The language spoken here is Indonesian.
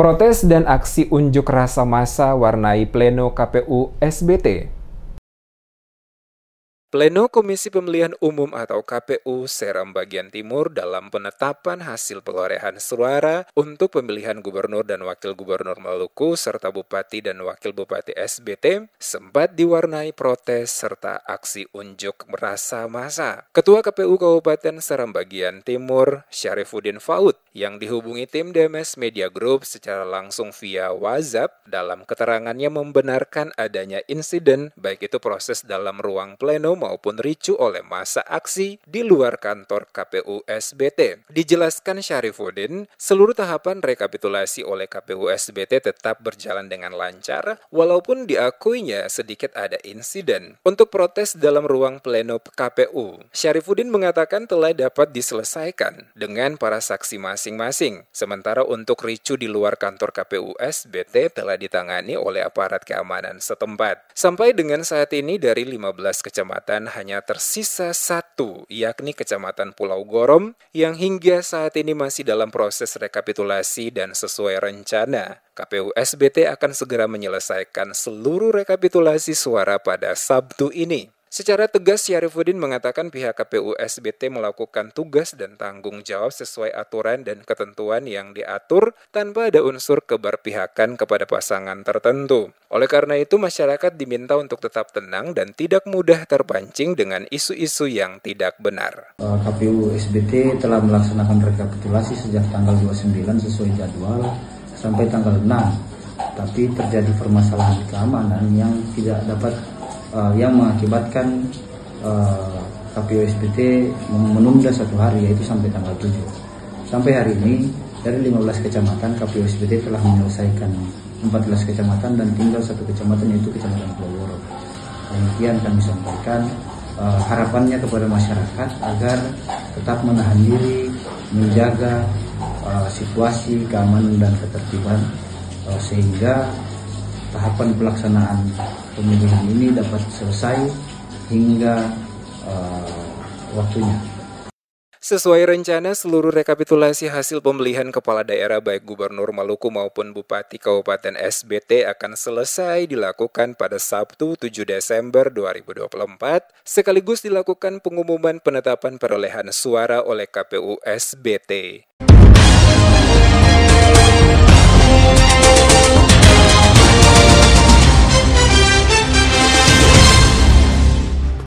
Protes dan aksi unjuk rasa massa warnai pleno KPU SBT. Pleno Komisi Pemilihan Umum atau KPU Seram Bagian Timur dalam penetapan hasil perolehan suara untuk pemilihan gubernur dan wakil gubernur Maluku serta bupati dan wakil bupati SBT sempat diwarnai protes serta aksi unjuk rasa massa. Ketua KPU Kabupaten Seram Bagian Timur, Syarifuddin Faud, yang dihubungi tim DMS Media Group secara langsung via WhatsApp, dalam keterangannya membenarkan adanya insiden baik itu proses dalam ruang pleno maupun ricu oleh massa aksi di luar kantor KPU SBT. Dijelaskan Syarifuddin, seluruh tahapan rekapitulasi oleh KPU SBT tetap berjalan dengan lancar, walaupun diakuinya sedikit ada insiden. Untuk protes dalam ruang pleno KPU, Syarifuddin mengatakan telah dapat diselesaikan dengan para saksi masing-masing. Sementara untuk ricu di luar kantor KPU SBT telah ditangani oleh aparat keamanan setempat. Sampai dengan saat ini dari 15 kecamatan hanya tersisa satu, yakni Kecamatan Pulau Gorom, yang hingga saat ini masih dalam proses rekapitulasi dan sesuai rencana, KPU SBT akan segera menyelesaikan seluruh rekapitulasi suara pada Sabtu ini. Secara tegas, Syarifuddin mengatakan pihak KPU SBT melakukan tugas dan tanggung jawab sesuai aturan dan ketentuan yang diatur tanpa ada unsur keberpihakan kepada pasangan tertentu. Oleh karena itu, masyarakat diminta untuk tetap tenang dan tidak mudah terpancing dengan isu-isu yang tidak benar. KPU SBT telah melaksanakan rekapitulasi sejak tanggal 29 sesuai jadwal sampai tanggal 6. Tapi terjadi permasalahan keamanan yang tidak dapat yang mengakibatkan KPU SBT menunda satu hari, yaitu sampai tanggal 7. Sampai hari ini dari 15 kecamatan KPU SBT telah menyelesaikan 14 kecamatan dan tinggal satu kecamatan, yaitu Kecamatan Pulau Gorom. Demikian kami sampaikan harapannya kepada masyarakat agar tetap menahan diri, menjaga situasi keamanan dan ketertiban sehingga tahapan pelaksanaan pemilihan ini dapat selesai hingga waktunya. Sesuai rencana, seluruh rekapitulasi hasil pemilihan kepala daerah baik Gubernur Maluku maupun Bupati Kabupaten SBT akan selesai dilakukan pada Sabtu 7 Desember 2024, sekaligus dilakukan pengumuman penetapan perolehan suara oleh KPU SBT.